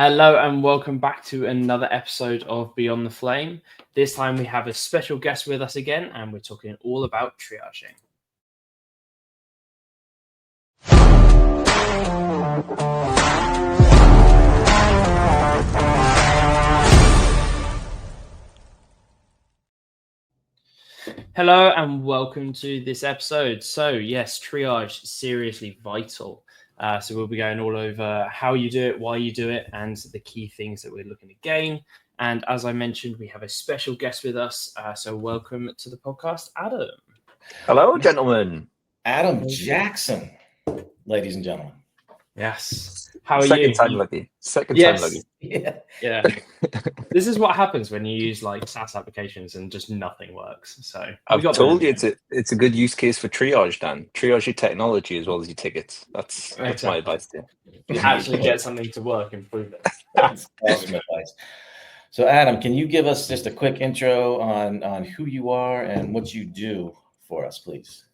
Hello and welcome back to another episode of Beyond the Flame. This time we have a special guest with us again, and we're talking all about triaging. Hello and welcome to this episode. So yes, triage, seriously vital. So we'll be going all over how you do it, why you do it, and the key things that we're looking to gain. And as I mentioned, we have a special guest with us. So welcome to the podcast, Adam. Hello, gentlemen. Adam Jackson, ladies and gentlemen. Yes. How are Second you? time lucky. Second Yes. time lucky. Yeah. This is what happens when you use like SaaS applications and just nothing works. So I've told you it's a good use case for triage, Dan. Triage your technology as well as your tickets. That's my advice to you. Actually get something to work and prove it. That's awesome advice. So Adam, can you give us just a quick intro on who you are and what you do for us, please?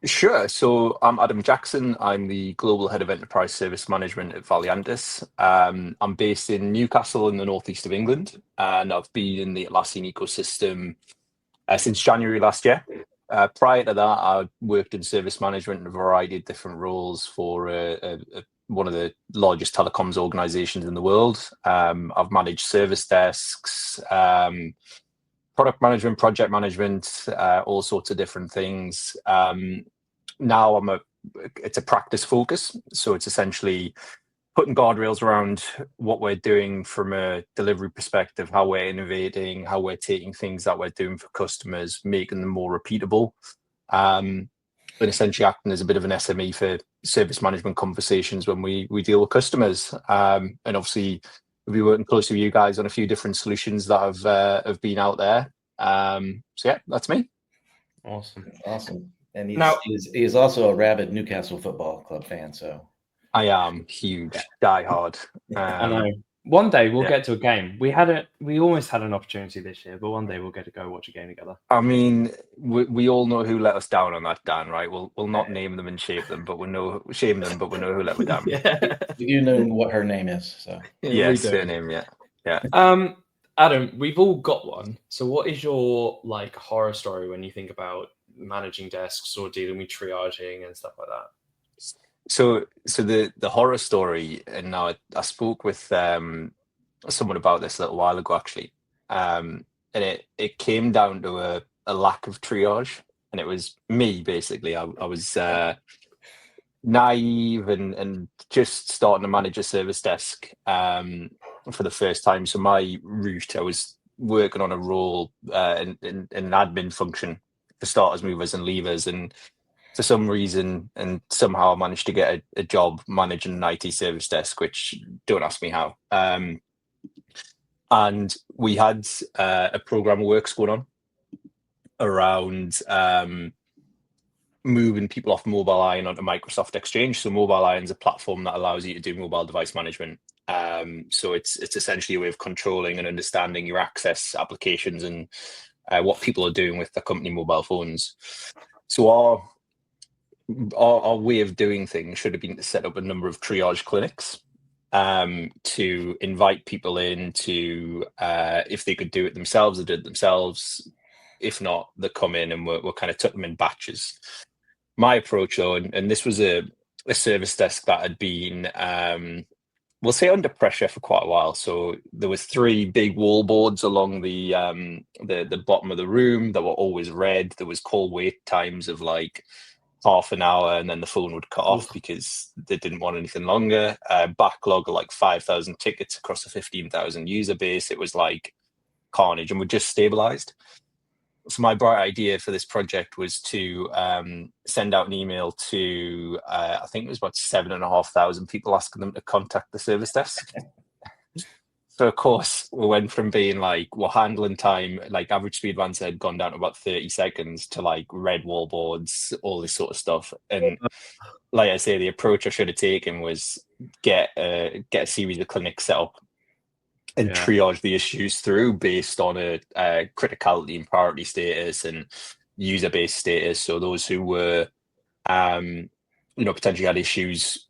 Sure. So I'm Adam Jackson. I'm the Global Head of Enterprise Service Management at Valiantis. I'm based in Newcastle in the northeast of England, and I've been in the Atlassian ecosystem since January last year. Prior to that, I worked in service management in a variety of different roles for one of the largest telecoms organizations in the world. I've managed service desks, product management, project management, all sorts of different things. Now it's a practice focus. So it's essentially putting guardrails around what we're doing from a delivery perspective, how we're innovating, how we're taking things that we're doing for customers, making them more repeatable. And essentially acting as a bit of an SME for service management conversations when we deal with customers. And obviously we'll be working closely with you guys on a few different solutions that have been out there. So yeah, that's me. Awesome. And he is also a rabid Newcastle Football Club fan. So I am huge, diehard. I know. One day we'll get to a game. We almost had an opportunity this year, but one day we'll get to go watch a game together. I mean, we all know who let us down on that, Dan, right? We'll not name them and shame them, but we know who let me down. Yeah. You know what her name is, so yes, her name, yeah. Adam, we've all got one. So what is your like horror story when you think about managing desks or dealing with triaging and stuff like that? So the horror story, and now I spoke with someone about this a little while ago actually, and it came down to a lack of triage, and it was me basically. I was naive and just starting to manage a service desk for the first time. So my route, I was working on a role in an admin function for starters, movers, and leavers, and for some reason and somehow I managed to get a job managing an IT service desk, which don't ask me how. And we had a program of works going on around moving people off Mobile Iron onto Microsoft Exchange. So Mobile Iron is a platform that allows you to do mobile device management. So it's essentially a way of controlling and understanding your access applications and what people are doing with their company mobile phones. So our way of doing things should have been to set up a number of triage clinics to invite people in to, if they could do it themselves, they did it themselves. If not, they come in and we'll kind of took them in batches. My approach, though, and this was a service desk that had been, we'll say, under pressure for quite a while. So there was 3 big wall boards along the bottom of the room that were always red. There was call wait times of like half an hour, and then the phone would cut off because they didn't want anything longer. Backlog of like 5,000 tickets across a 15,000 user base. It was like carnage, and we just stabilized. So my bright idea for this project was to send out an email to, I think it was about 7,500 people asking them to contact the service desk. So of course we went from being like, well, handling time, like average speed of answer had gone down to about 30 seconds to like red wall boards, all this sort of stuff. And like I say, the approach I should have taken was get a series of clinics set up and triage the issues through based on a criticality and priority status and user-based status. So those who were, potentially had issues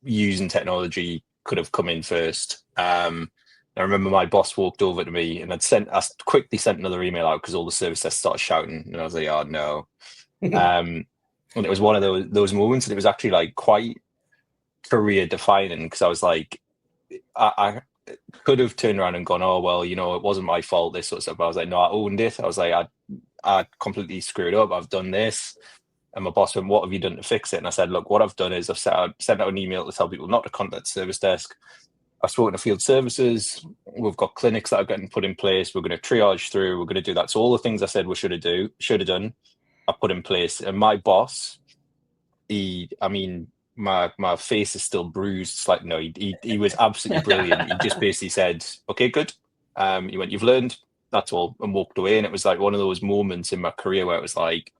using technology could have come in first. I remember my boss walked over to me and I quickly sent another email out because all the service desks started shouting, and I was like, oh no. And it was one of those moments, and it was actually like quite career defining, because I was like, I could have turned around and gone, oh well, you know, it wasn't my fault, this sort of stuff. But I was like, no, I owned it. I was like, I completely screwed up. I've done this. And my boss went, what have you done to fix it? And I said, look, what I've done is I've sent out an email to tell people not to contact the service desk. I've spoken to field services. We've got clinics that are getting put in place. We're going to triage through. We're going to do that. So all the things I said we should have done, I put in place. And my boss, my face is still bruised. It's like, no, he was absolutely brilliant. He just basically said, okay, good. He went, you've learned, that's all, and walked away. And it was like one of those moments in my career where it was like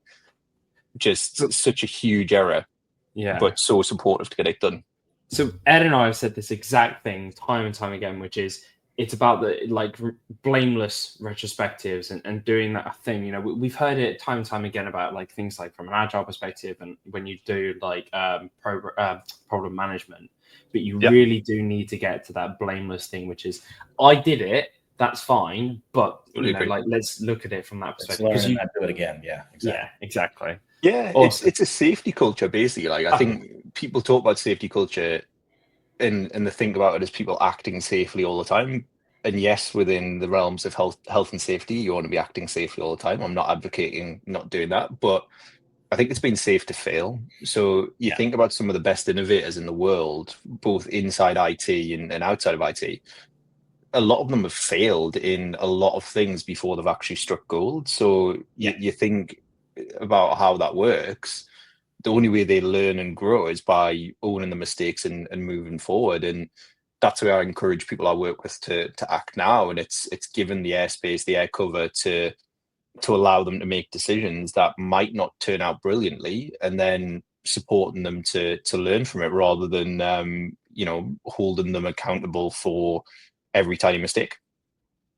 just such a huge error, but so supportive to get it done. So Ed and I have said this exact thing time and time again, which is it's about the like blameless retrospectives and doing that thing. You know, we've heard it time and time again about like things like from an agile perspective and when you do like problem management, but you really do need to get to that blameless thing, which is I did it, that's fine, but you know, like let's look at it from that perspective. Let's learn and not do it again. Yeah, exactly. Yeah, exactly. Yeah, awesome. It's a safety culture basically. Like I think people talk about safety culture and they think about it as people acting safely all the time. And yes, within the realms of health and safety, you want to be acting safely all the time. I'm not advocating not doing that, but I think it's been safe to fail. So you think about some of the best innovators in the world, both inside IT and outside of IT. A lot of them have failed in a lot of things before they've actually struck gold. So you think about how that works. The only way they learn and grow is by owning the mistakes and moving forward. And that's where I encourage people I work with to act now. And it's given the airspace, the air cover to allow them to make decisions that might not turn out brilliantly, and then supporting them to learn from it rather than holding them accountable for every tiny mistake.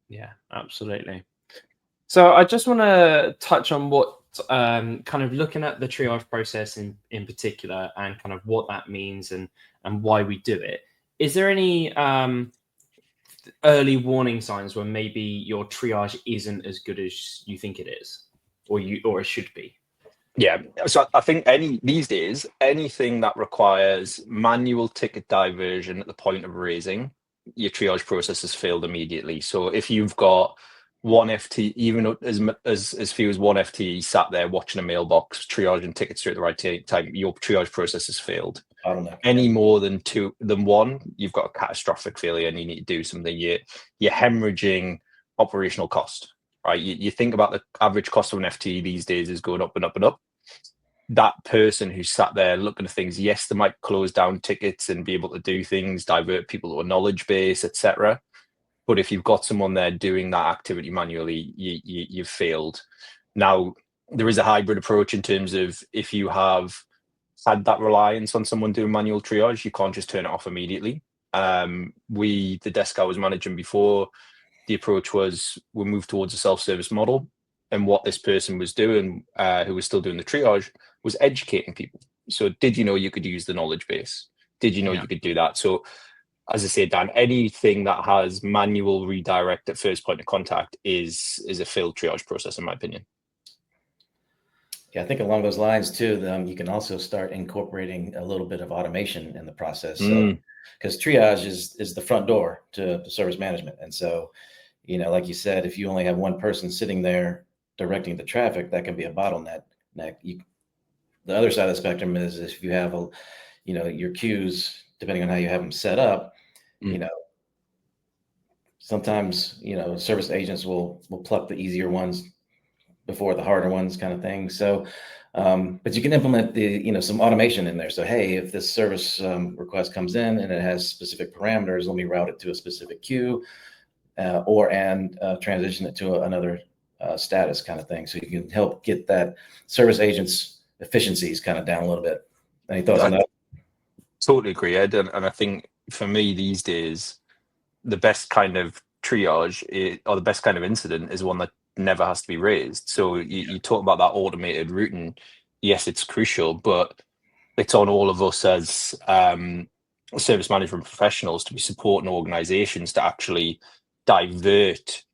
Yeah, absolutely. So I just want to touch on what kind of looking at the triage process in particular and kind of what that means and why we do it. Is there any early warning signs where maybe your triage isn't as good as you think it is, or it should be? Yeah, so I think these days, anything that requires manual ticket diversion at the point of raising, your triage process has failed immediately. So if you've got one FT, even as few as one FT sat there watching a mailbox, triaging tickets through at the right time, your triage process has failed. Any more than one, you've got a catastrophic failure and you need to do something. You're hemorrhaging operational cost, right? You think about the average cost of an FT these days is going up and up and up. That person who sat there looking at things, yes, they might close down tickets and be able to do things, divert people to a knowledge base, etc. But if you've got someone there doing that activity manually, you've failed. Now, there is a hybrid approach in terms of if you have had that reliance on someone doing manual triage, you can't just turn it off immediately. The desk I was managing before, the approach was we moved towards a self-service model. And what this person was doing, who was still doing the triage, was educating people. So did you know you could use the knowledge base? Did you know you could do that? So as I said, Dan, anything that has manual redirect at first point of contact is a failed triage process, in my opinion. Yeah, I think along those lines too, you can also start incorporating a little bit of automation in the process. So, because triage is the front door to service management. And so, like you said, if you only have one person sitting there directing the traffic, that can be a bottleneck. The other side of the spectrum is if you have your queues, depending on how you have them set up, sometimes service agents will pluck the easier ones before the harder ones, kind of thing. So, but you can implement some automation in there. So, hey, if this service request comes in and it has specific parameters, let me route it to a specific queue, and transition it to another status, kind of thing. So you can help get that service agent's efficiencies kind of down a little bit. Any thoughts on that? Totally agree, Ed. And I think for me these days, the best kind of triage or the best kind of incident is one that never has to be raised. So you talk about that automated routing. Yes, it's crucial, but it's on all of us as service management professionals to be supporting organizations to actually divert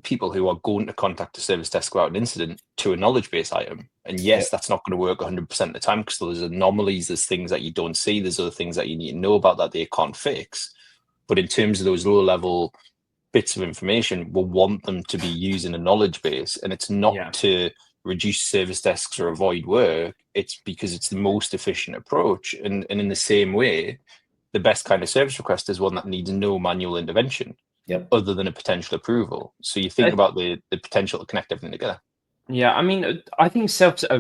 people who are going to contact a service desk about an incident to a knowledge base item. And yes, that's not going to work 100% of the time, because there's anomalies, there's things that you don't see, there's other things that you need to know about that they can't fix. But in terms of those low level bits of information, we'll want them to be using a knowledge base. And it's not to reduce service desks or avoid work. It's because it's the most efficient approach. And in the same way, the best kind of service request is one that needs no manual intervention. Other than a potential approval. So you think about the potential to connect everything together. Yeah, I mean, I think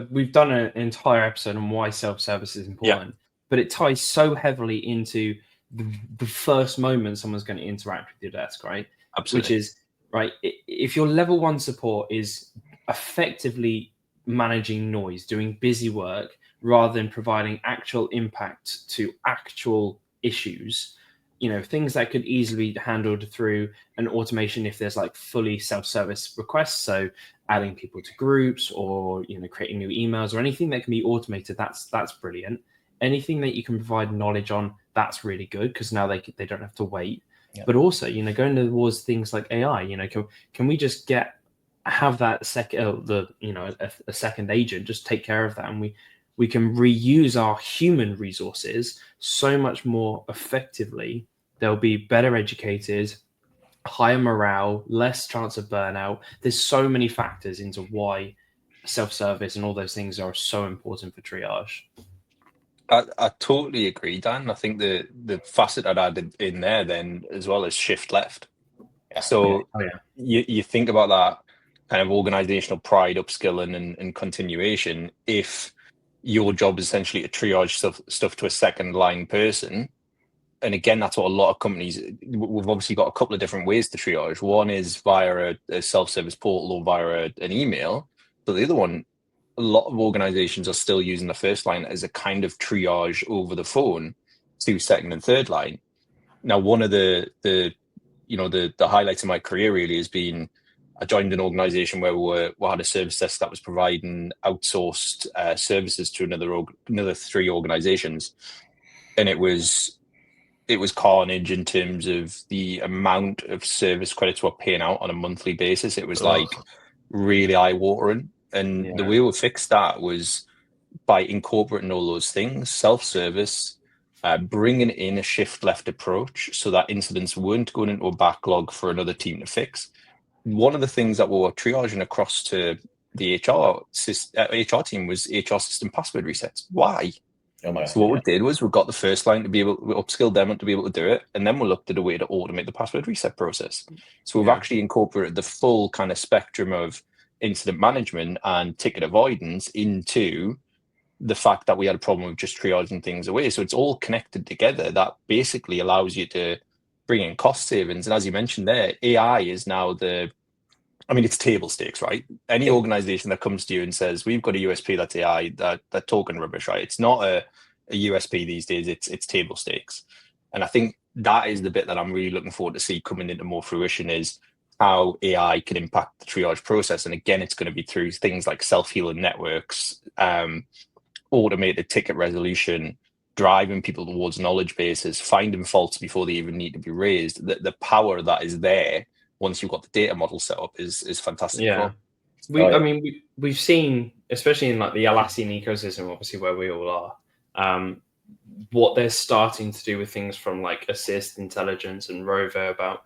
we've done an entire episode on why self-service is important, but it ties so heavily into the first moment someone's going to interact with your desk, right? Absolutely. Which is, right, if your level 1 support is effectively managing noise, doing busy work, rather than providing actual impact to actual issues, things that could easily be handled through an automation if there's like fully self-service requests. So adding people to groups, or creating new emails, or anything that can be automated, that's brilliant. Anything that you can provide knowledge on, that's really good, because now they don't have to wait. But also, going towards things like AI, can we just have that a second agent just take care of that, and we can reuse our human resources so much more effectively. They'll be better educated, higher morale, less chance of burnout. There's so many factors into why self-service and all those things are so important for triage. I totally agree, Dan. I think the facet I'd added in there then as well is shift left. So you think about that kind of organizational pride, upskilling and continuation. If your job is essentially to triage stuff to a second line person, and again, that's what a lot of companies, we've obviously got a couple of different ways to triage. One is via a self-service portal or via an email. But the other one, a lot of organizations are still using the first line as a kind of triage over the phone to second and third line. Now, one of the highlights of my career really has been, I joined an organization where we had a service desk that was providing outsourced services to another 3 organizations. And it was carnage in terms of the amount of service credits we're paying out on a monthly basis. It was like really eye-watering. And the way we fixed that was by incorporating all those things, self-service, bringing in a shift left approach so that incidents weren't going into a backlog for another team to fix. One of the things that we were triaging across to the HR team was HR system password resets. Why? So what we did was we got the first line to be able to upskill them to be able to do it. And then we looked at a way to automate the password reset process. So we've actually incorporated the full kind of spectrum of incident management and ticket avoidance into the fact that we had a problem with just triaging things away. So it's all connected together. That basically allows you to bring in cost savings. And as you mentioned there, AI is now it's table stakes, right? Any organization that comes to you and says, we've got a USP that's AI, that token rubbish, right? It's not a USP these days, it's table stakes. And I think that is the bit that I'm really looking forward to see coming into more fruition, is how AI can impact the triage process. And again, it's going to be through things like self-healing networks, automated ticket resolution, driving people towards knowledge bases, finding faults before they even need to be raised. The power that is there once you've got the data model set up is fantastic. Yeah. We've seen, especially in like the Atlassian ecosystem, obviously where we all are, what they're starting to do with things from like assist, intelligence, and Rover about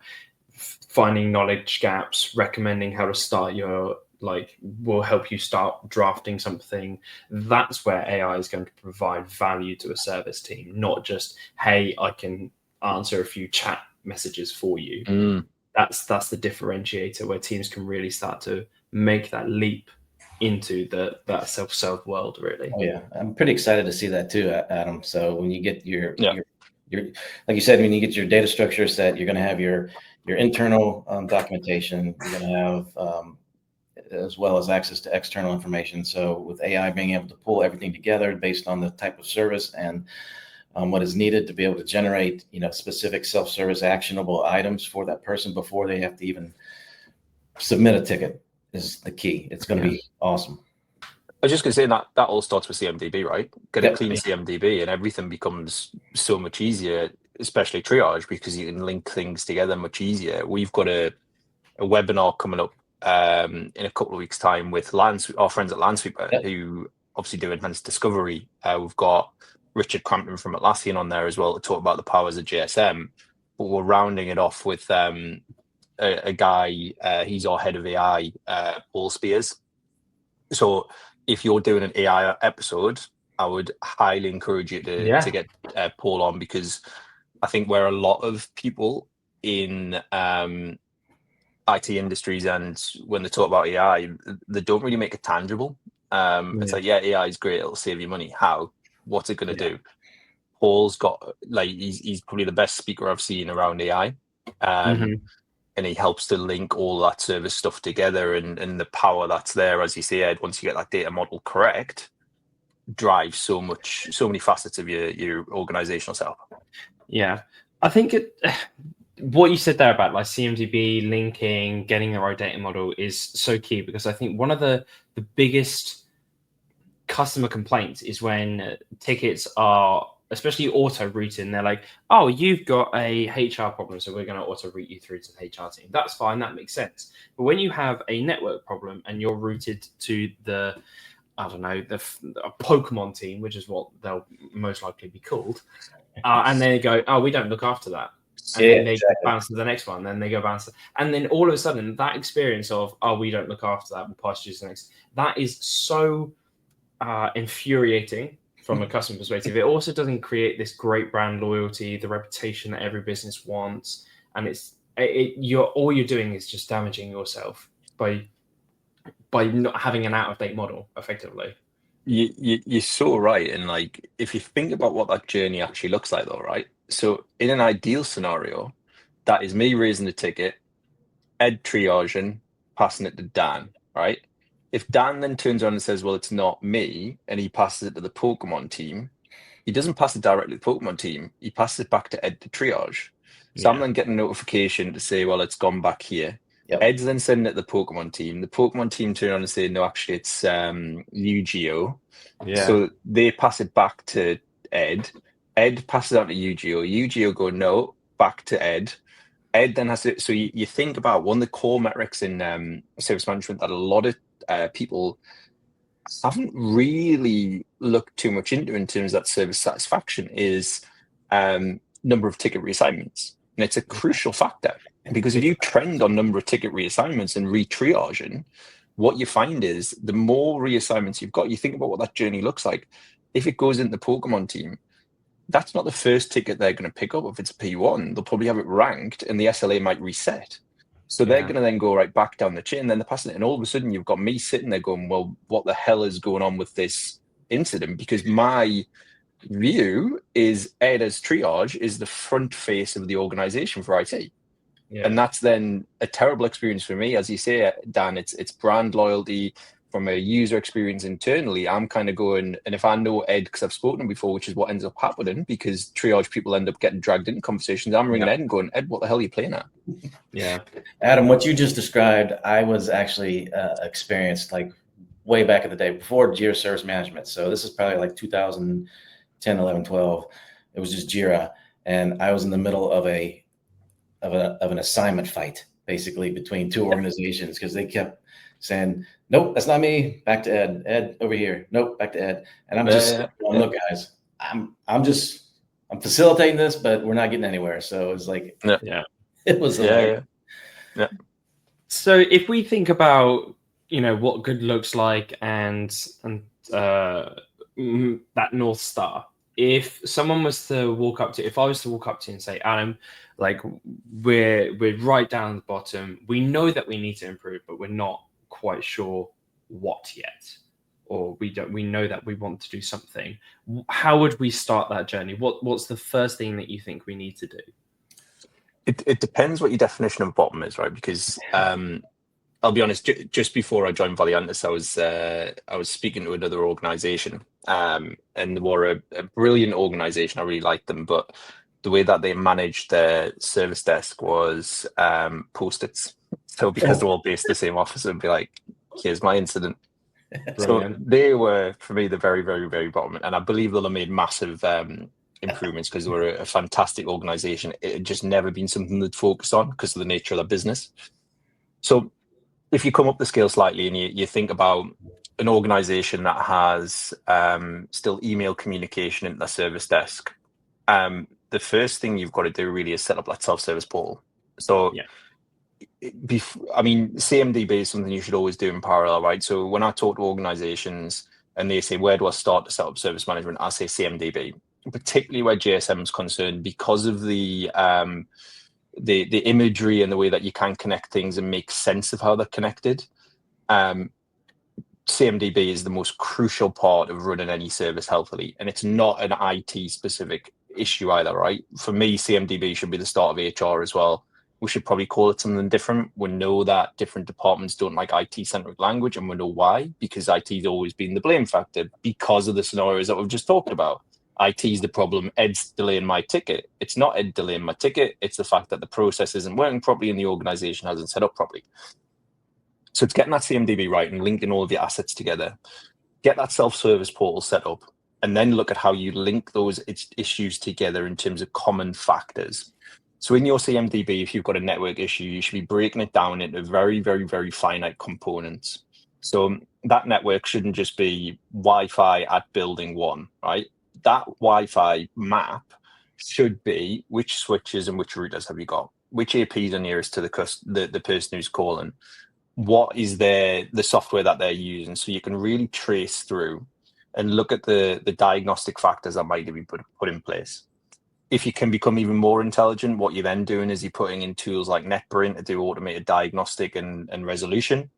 finding knowledge gaps, recommending how to start will help you start drafting something. That's where AI is going to provide value to a service team, not just, hey, I can answer a few chat messages for you. That's the differentiator where teams can really start to make that leap into that self-serve world, really. Oh yeah, I'm pretty excited to see that too, Adam. So when you get your like you said, when you get your data structure set, you're going to have your internal documentation. You're going to have as well as access to external information. So with AI being able to pull everything together based on the type of service and what is needed to be able to generate, specific self-service actionable items for that person before they have to even submit a ticket is the key. It's going to be awesome. was just going to say that all starts with CMDB, right? Get a Yep. clean CMDB and everything becomes so much easier, especially triage, because you can link things together much easier. We've got a webinar coming up in a couple of weeks' time with our friends at Landsweeper, Yep. who obviously do enhanced discovery. We've got Richard Crampton from Atlassian on there as well to talk about the powers of JSM. But we're rounding it off with a guy, he's our head of AI, Paul Spears. So if you're doing an AI episode, I would highly encourage you to get Paul on, because I think where a lot of people in IT industries, and when they talk about AI, they don't really make it tangible. It's like, yeah, AI is great, it'll save you money. How? What's it going to do? Paul's got, like, he's probably the best speaker I've seen around AI. And he helps to link all that service stuff together, and the power that's there, as you say, Ed, once you get that data model correct, drives so many facets of your organizational setup. Yeah, I think what you said there about like CMDB linking, getting the right data model is so key, because I think one of the biggest customer complaints is when tickets are, especially auto routing, they're like, oh, you've got a HR problem, so we're going to auto route you through to the HR team. That's fine, that makes sense. But when you have a network problem and you're routed to the, I don't know, a Pokemon team, which is what they'll most likely be called, and they go, oh, we don't look after that. And then they bounce to the next one, then they go bounce. And then all of a sudden, that experience of, oh, we don't look after that, we'll pass you to the next, that is so infuriating from a customer perspective. It also doesn't create this great brand loyalty, the reputation that every business wants, and all you're doing is just damaging yourself by not having an out-of-date model, effectively. You're so right, and like, if you think about what that journey actually looks like, though, right? So in an ideal scenario, that is me raising the ticket, Ed triaging, passing it to Dan, right? If Dan then turns around and says, well, it's not me, and he passes it to the Pokemon team, he doesn't pass it directly to the Pokemon team. He passes it back to Ed to triage. So I'm then getting a notification to say, well, it's gone back here. Yep. Ed's then sending it to the Pokemon team. The Pokemon team turn around and say, no, actually, it's Yu-Gi-Oh. Yeah. So they pass it back to Ed. Ed passes it on to Yu-Gi-Oh. Yu-Gi-Oh go, no, back to Ed. Ed then has to, so you think about one of the core metrics in service management that a lot of people haven't really looked too much into in terms of that service satisfaction is number of ticket reassignments. And it's a crucial factor, because if you trend on number of ticket reassignments and re-triaging, what you find is the more reassignments you've got, you think about what that journey looks like. If it goes into the Pokemon team, that's not the first ticket they're going to pick up. If it's a P1, they'll probably have it ranked and the SLA might reset. So they're going to then go right back down the chain, then they're passing it, and all of a sudden you've got me sitting there going, well, what the hell is going on with this incident? Because my view is Ed as triage is the front face of the organization for IT. Yeah. And that's then a terrible experience for me. As you say, Dan, it's brand loyalty. From a user experience internally, I'm kind of going, and if I know Ed, because I've spoken to him before, which is what ends up happening, because triage people end up getting dragged into conversations, I'm ringing Ed and going, Ed, what the hell are you playing at? Yeah. Adam, what you just described, I was actually experienced like way back in the day before Jira Service Management. So this is probably like 2010, 11, 12. It was just Jira. And I was in the middle of an assignment fight, basically, between two organizations, because they kept saying, nope, that's not me. Back to Ed. Ed over here. Nope, back to Ed. And I'm just going, look, guys, I'm facilitating this, but we're not getting anywhere. So it's like, it was hilarious. Yeah. So if we think about, what good looks like and that North Star, if someone was to walk up to, if I was to walk up to you and say, Adam, like we're right down the bottom, we know that we need to improve, but we're not quite sure what yet, or we know that we want to do something, how would we start that journey? What's the first thing that you think we need to do? It depends what your definition of bottom is, right? Because I'll be honest, just before I joined Valiantis, I was speaking to another organization, and they were a brilliant organization. I really liked them, but the way that they managed their service desk was Post-its. So because they're all based in the same office, it'd be like, here's my incident. So they were, for me, the very, very, very bottom. And I believe they'll have made massive improvements because they were a fantastic organization. It had just never been something they'd focused on because of the nature of their business. So if you come up the scale slightly and you think about an organization that has still email communication in the service desk, the first thing you've got to do really is set up that self-service portal. So CMDB is something you should always do in parallel, right? So when I talk to organizations and they say, where do I start to set up service management? I say CMDB, particularly where JSM is concerned, because of the imagery and the way that you can connect things and make sense of how they're connected. CMDB is the most crucial part of running any service healthily, and it's not an IT specific issue either, right? For me, CMDB should be the start of HR as well. We should probably call it something different. We know that different departments don't like IT-centric language, and we know why, because IT has always been the blame factor because of the scenarios that we've just talked about. IT is the problem. Ed's delaying my ticket. It's not Ed delaying my ticket. It's the fact that the process isn't working properly and the organization hasn't set up properly. So it's getting that CMDB right and linking all of your assets together. Get that self-service portal set up, and then look at how you link those issues together in terms of common factors. So in your CMDB, if you've got a network issue, you should be breaking it down into very, very, very finite components. So that network shouldn't just be Wi-Fi at building 1, right? That Wi-Fi map should be which switches and which routers have you got, which APs are nearest to the person who's calling, what is the software that they're using, so you can really trace through and look at the diagnostic factors that might be put in place. If you can become even more intelligent, what you're then doing is you're putting in tools like NetBrain to do automated diagnostic and resolution,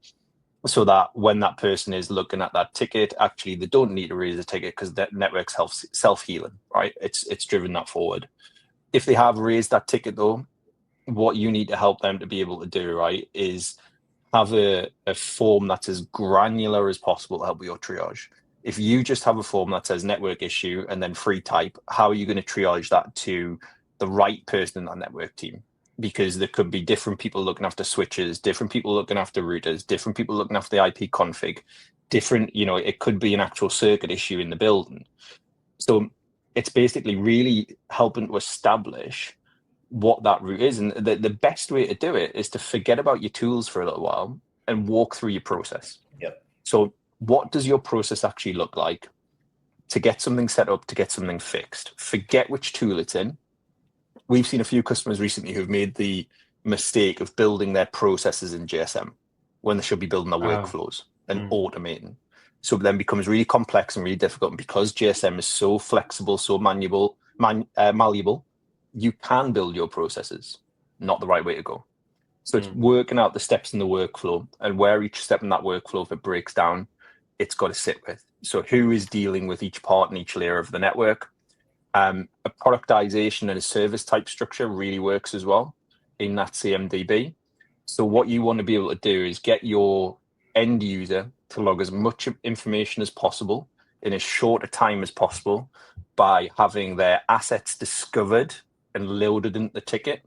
so that when that person is looking at that ticket, actually they don't need to raise a ticket because that network's self-healing, right? It's driven that forward. If they have raised that ticket though, what you need to help them to be able to do, right, is have a form that's as granular as possible to help with your triage. If you just have a form that says network issue and then free type, how are you going to triage that to the right person in that network team? Because there could be different people looking after switches, different people looking after routers, different people looking after the IP config, different, it could be an actual circuit issue in the building. So it's basically really helping to establish what that route is. And the best way to do it is to forget about your tools for a little while and walk through your process. Yep. So what does your process actually look like to get something set up, to get something fixed? Forget which tool it's in. We've seen a few customers recently who've made the mistake of building their processes in JSM when they should be building their workflows and automating. So it then becomes really complex and really difficult. And because JSM is so flexible, so malleable, you can build your processes. Not the right way to go. So it's working out the steps in the workflow, and where each step in that workflow, if it breaks down, it's got to sit with. So who is dealing with each part and each layer of the network? A productization and a service type structure really works as well in that CMDB. So what you want to be able to do is get your end user to log as much information as possible in as short a time as possible by having their assets discovered and loaded into the ticket,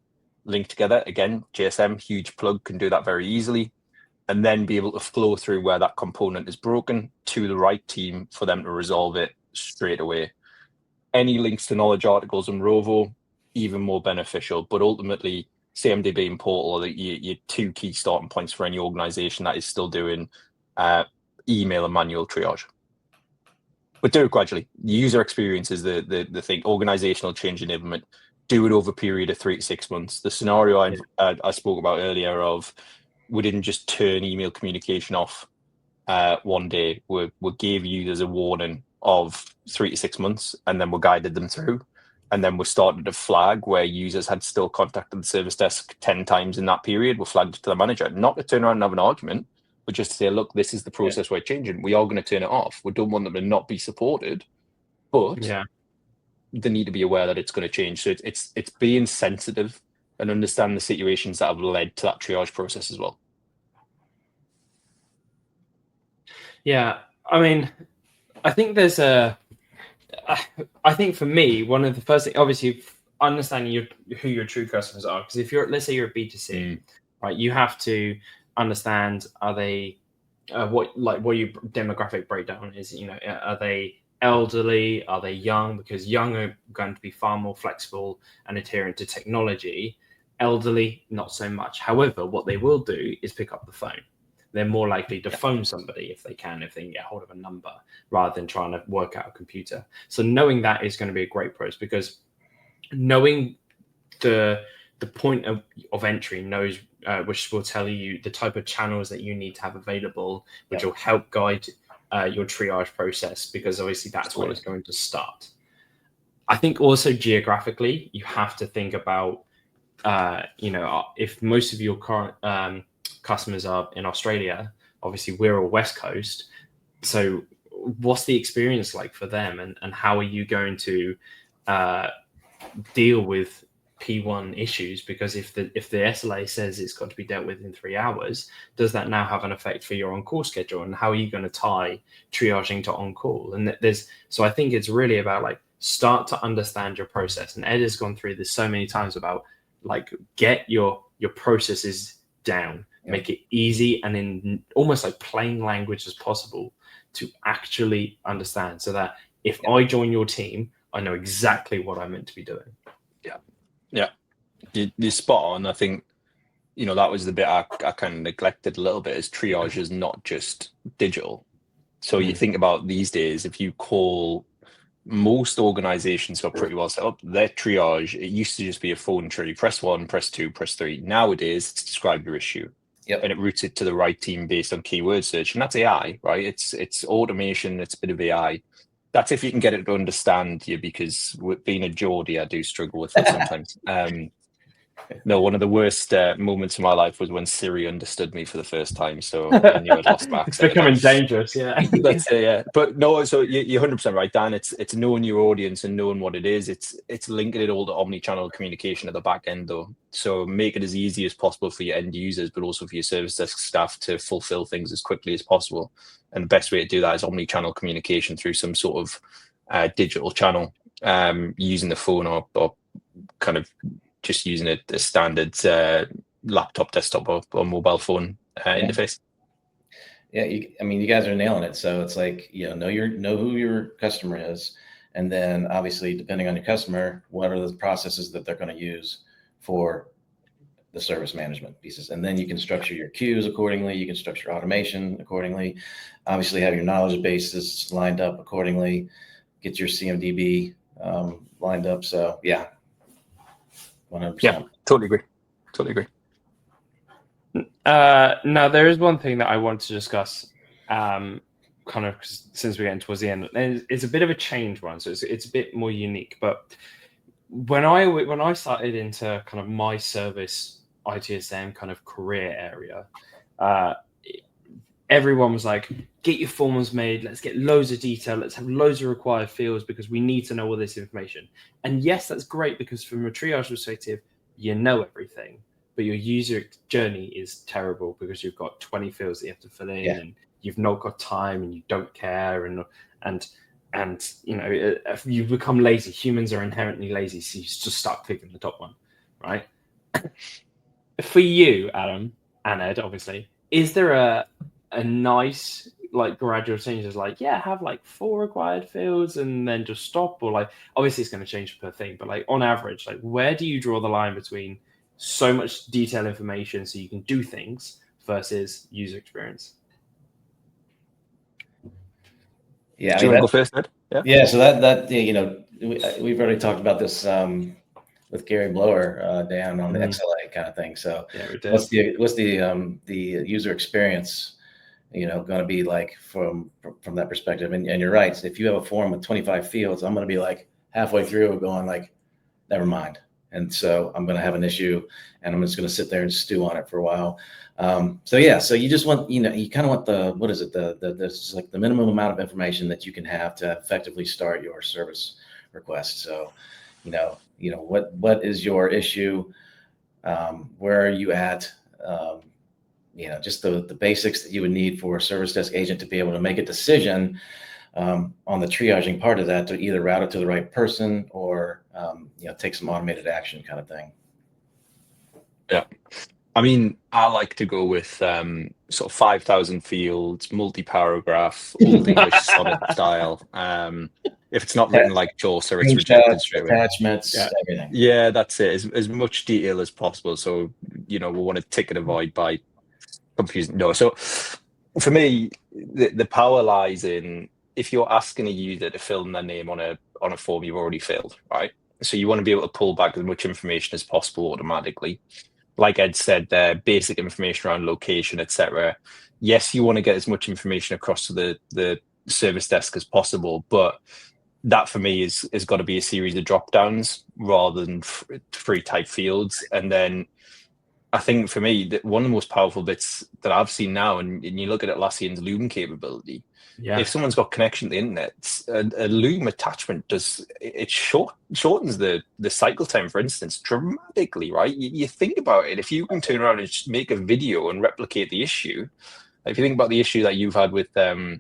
linked together. Again, JSM, huge plug, can do that very easily, and then be able to flow through where that component is broken to the right team for them to resolve it straight away. Any links to knowledge articles and Rovo, even more beneficial. But ultimately, CMDB and Portal are your two key starting points for any organization that is still doing email and manual triage. But do it gradually. The user experience is the thing. Organizational change enablement. Do it over a period of 3 to 6 months. The scenario I spoke about earlier of we didn't just turn email communication off one day. We gave users a warning of 3 to 6 months, and then we guided them through. And then we started to flag where users had still contacted the service desk 10 times in that period. We flagged it to the manager, not to turn around and have an argument, but just to say, look, this is the process we're changing. We are going to turn it off. We don't want them to not be supported, but they need to be aware that it's going to change. So it's being sensitive and understand the situations that have led to that triage process as well. Yeah, I mean, I think there's I think for me, one of the first things, obviously, understanding who your true customers are, because if let's say you're a B2C, right, you have to understand, are they what your demographic breakdown is. You know, are they elderly? Are they young? Because young are going to be far more flexible and adherent to technology. Elderly, not so much. However, what they will do is pick up the phone. They're more likely to phone somebody if they can get hold of a number, rather than trying to work out a computer. So knowing that is going to be a great process, because knowing the point of entry knows, which will tell you the type of channels that you need to have available, which will help guide your triage process, because obviously that's what is going to start. I think also geographically, you have to think about, if most of your current customers are in Australia, obviously we're all West Coast. So what's the experience like for them, and how are you going to deal with P1 issues? Because if the SLA says it's got to be dealt with in 3 hours, does that now have an effect for your on-call schedule? And how are you going to tie triaging to on-call? And so I think it's really about start to understand your process. And Ed has gone through this so many times about get your processes down, make it easy and in almost plain language as possible to actually understand, so that if I join your team, I know exactly what I'm meant to be doing. Yeah, you're spot on. I think, that was the bit I kind of neglected a little bit, is triage is not just digital. So you think about these days, if you call, most organizations are pretty well set up. Their triage, it used to just be a phone tree, press 1, press 2, press 3. Nowadays, it's describe your issue. And it routes it to the right team based on keyword search. And that's AI, right? It's automation, it's a bit of AI. That's if you can get it to understand you, because with being a Geordie, I do struggle with that sometimes. No, one of the worst moments of my life was when Siri understood me for the first time. So I knew I'd lost my accent. It's becoming dangerous, yeah. That's it, yeah. But no, so you're 100% right, Dan. It's knowing your audience and knowing what it is. It's linking it all to omni-channel communication at the back end, though. So make it as easy as possible for your end users, but also for your service desk staff to fulfill things as quickly as possible. And the best way to do that is omni-channel communication through some sort of digital channel, using the phone or kind of just using a standard laptop, desktop, or mobile phone interface. Yeah, you guys are nailing it. So it's know who your customer is, and then obviously depending on your customer, what are the processes that they're going to use for the service management pieces, and then you can structure your queues accordingly. You can structure automation accordingly. Obviously, have your knowledge bases lined up accordingly. Get your CMDB lined up. So yeah. 100%. Yeah, totally agree. Now, there is one thing that I want to discuss, kind of since we're getting towards the end. It's a bit of a change one, so it's a bit more unique. But when I started into kind of my service ITSM kind of career area, everyone was like, get your forms made, let's get loads of detail, let's have loads of required fields, because we need to know all this information. And yes, that's great, because from a triage perspective, you know everything, but your user journey is terrible, because you've got 20 fields that you have to fill in, and you've not got time, and you don't care, and if you become lazy. Humans are inherently lazy, so you just start clicking the top one, right? For you, Adam and Ed, obviously, is there a nice gradual changes, have 4 required fields and then just stop, or obviously it's going to change per thing, but on average, where do you draw the line between so much detailed information so you can do things versus user experience? Yeah, do you want to go first, Ed? Yeah, so that we've already talked about this with Gary Blower down on the XLA kind of thing. So what's the user experience going to be like from that perspective? And you're right. So if you have a form with 25 fields, I'm going to be halfway through going never mind. And so I'm going to have an issue, and I'm just going to sit there and stew on it for a while. So you just want, you kind of want the minimum amount of information that you can have to effectively start your service request. So, what is your issue? Where are you at? Just the basics that you would need for a service desk agent to be able to make a decision on the triaging part of that, to either route it to the right person or take some automated action kind of thing. Yeah. I mean, I like to go with sort of 5,000 fields, multi-paragraph, Old English sonnet style. If it's not written like Chaucer, it's rejected straight away. Attachments, everything. Yeah, that's it. As much detail as possible. So, we want to tick and avoid by confusing. No, so for me, the power lies in if you're asking a user to fill in their name on a form you've already filled, right? So you want to be able to pull back as much information as possible automatically. Like Ed said, basic information around location, etc. Yes, you want to get as much information across to the service desk as possible, but that for me is got to be a series of drop downs rather than free type fields. And then I think for me, that one of the most powerful bits that I've seen now, and you look at Atlassian's Loom capability. Yeah. If someone's got connection to the internet, a Loom attachment shortens the cycle time, for instance, dramatically, right? You think about it. If you can turn around and just make a video and replicate the issue, if you think about the issue that you've had with a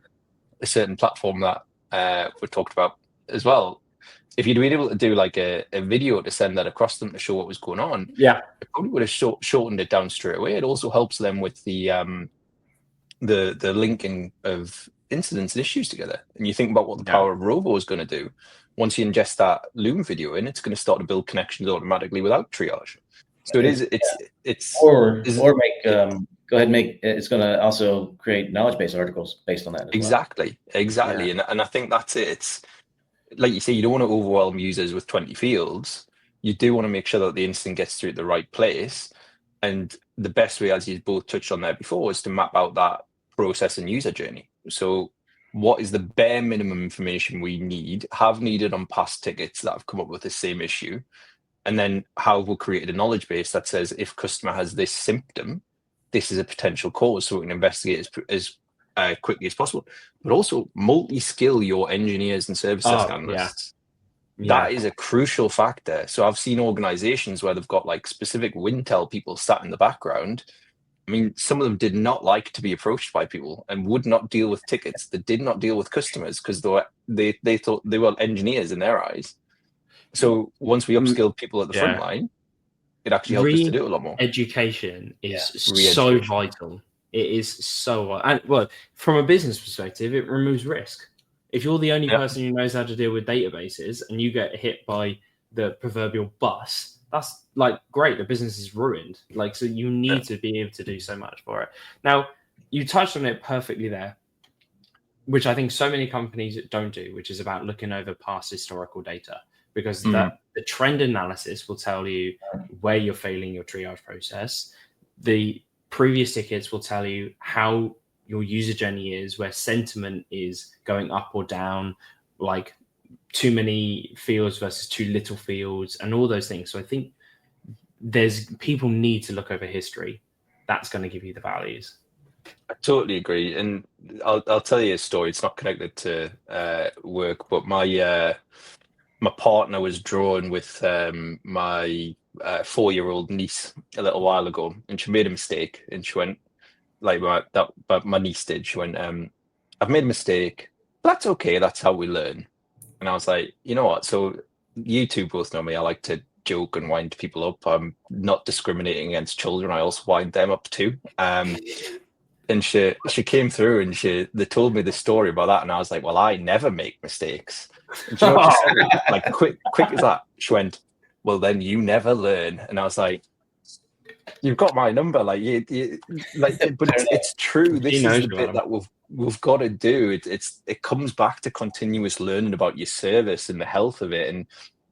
certain platform that we talked about as well, if you'd been able to do like a video to send that across them to show what was going on, it probably would have shortened it down straight away. It also helps them with the linking of incidents and issues together. And you think about what the power of Rovo is going to do. Once you ingest that Loom video in, it's going to start to build connections automatically without triage. So it's going to also create knowledge base articles based on that as exactly. Yeah. And I think that's it. It's like you say, you don't want to overwhelm users with 20 fields. You do want to make sure that the incident gets through the right place. And the best way, as you both touched on there before, is to map out that process and user journey. So what is the bare minimum information we have needed on past tickets that have come up with the same issue? And then how we'll create a knowledge base that says, if customer has this symptom, this is a potential cause, so we can investigate as quickly as possible. But also multi-skill your engineers and service desk analysts. That is a crucial factor. So I've seen organizations where they've got like specific Wintel people sat in the background. I mean, some of them did not like to be approached by people and would not deal with tickets. They did not deal with customers because they thought they were engineers in their eyes. So once we upskilled people at the front line, it actually helped us to do a lot more. Education is so vital. It is so, and well, from a business perspective, it removes risk. If you're the only person who knows how to deal with databases and you get hit by the proverbial bus, that's like great. The business is ruined. Like, so you need to be able to do so much for it. Now, you touched on it perfectly there, which I think so many companies don't do, which is about looking over past historical data, because the trend analysis will tell you where you're failing your triage process. The previous tickets will tell you how your user journey is, where sentiment is going up or down, like too many fields versus too little fields, and all those things. So I think people need to look over history. That's going to give you the values. I totally agree, and I'll tell you a story. It's not connected to work, but my partner was drawn with my 4-year-old niece a little while ago, and she made a mistake, and she went, like my niece did, she went, I've made a mistake, but that's okay, that's how we learn. And I was like, you know what, so you two both know me, I like to joke and wind people up. I'm not discriminating against children, I also wind them up too. And she came through and they told me the story about that, and I was like, well, I never make mistakes. And you know what she said? Like quick as that, she went, well, then you never learn. And I was like, you've got my number, but it's true. This is the bit that we've got to do. It comes back to continuous learning about your service and the health of it, and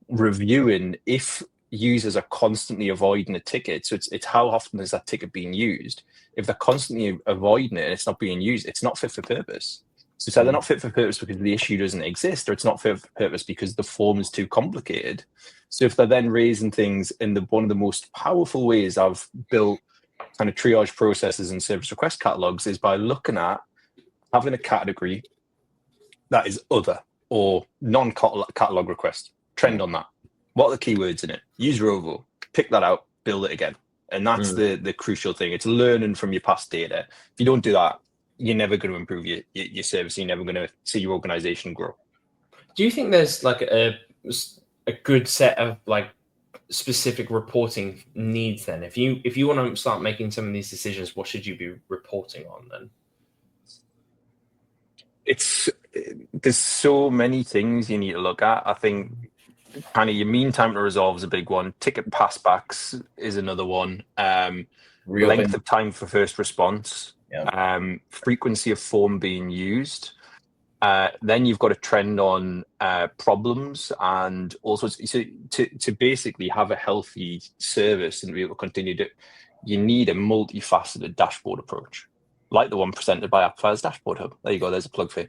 reviewing if users are constantly avoiding a ticket. So it's how often is that ticket being used? If they're constantly avoiding it and it's not being used, it's not fit for purpose. So it's either not fit for purpose because the issue doesn't exist, or it's not fit for purpose because the form is too complicated. So if they're then raising things in one of the most powerful ways I've built kind of triage processes and service request catalogs is by looking at having a category that is other or non-catalog request. Trend on that. What are the keywords in it? Use Rovo. Pick that out. Build it again. And that's the crucial thing. It's learning from your past data. If you don't do that, you're never going to improve your service. You're never going to see your organization grow. Do you think there's like a good set of like specific reporting needs then? If you want to start making some of these decisions, what should you be reporting on then? There's so many things you need to look at. I think kind of your mean time to resolve is a big one. Ticket passbacks is another one. Length of time for first response. Frequency of form being used. Then you've got a trend on problems and also to basically have a healthy service and be able to continue to, you need a multifaceted dashboard approach, like the one presented by Appfire's Dashboard Hub. There you go. There's a plug for you.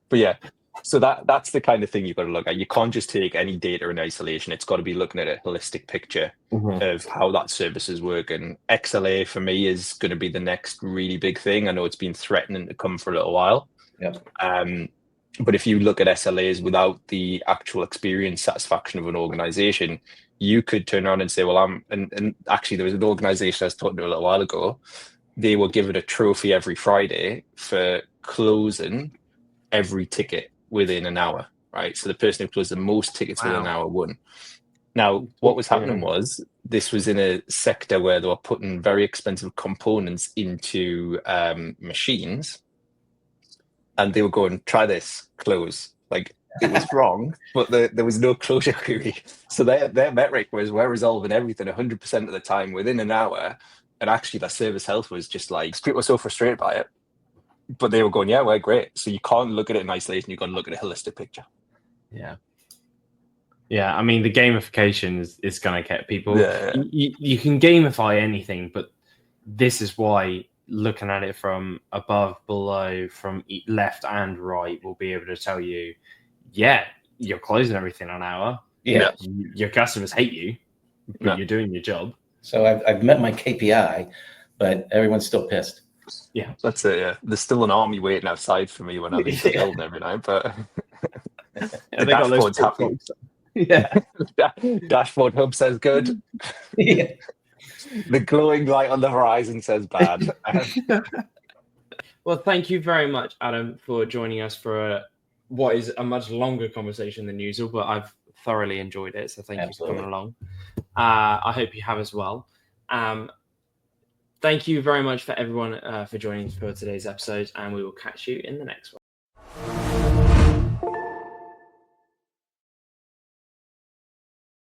But yeah, so that's the kind of thing you've got to look at. You can't just take any data in isolation. It's got to be looking at a holistic picture of how that service is working. XLA for me is going to be the next really big thing. I know it's been threatening to come for a little while. But if you look at SLAs without the actual experience satisfaction of an organization, you could turn around and say, well, and actually there was an organization I was talking to a little while ago. They were given a trophy every Friday for closing every ticket within an hour, right? So the person who closed the most tickets within an hour won. Now, what was happening was this was in a sector where they were putting very expensive components into machines, and they were going, try this, close. Like, it was wrong, but there was no closure query. So their metric was, we're resolving everything 100% of the time within an hour. And actually, their service health was just like, people were so frustrated by it. But they were going, yeah, we're great. So you can't look at it in isolation. You've got to look at a holistic picture. Yeah, I mean, the gamification is going to get people. Yeah. You can gamify anything, but this is why looking at it from above, below, from left and right will be able to tell you, yeah, you're closing everything on an hour. Yeah. Your customers hate you, but you're doing your job. So I've met my KPI, but everyone's still pissed. Yeah, that's it. Yeah, there's still an army waiting outside for me when I leave the building every night. But the dashboard's happy. Dashboard hub says good. The glowing light on the horizon says bad. Well, thank you very much, Adam, for joining us for what is a much longer conversation than usual, but I've thoroughly enjoyed it. So thank you for coming along. I hope you have as well. Thank you very much for everyone for joining for today's episode, and we will catch you in the next one.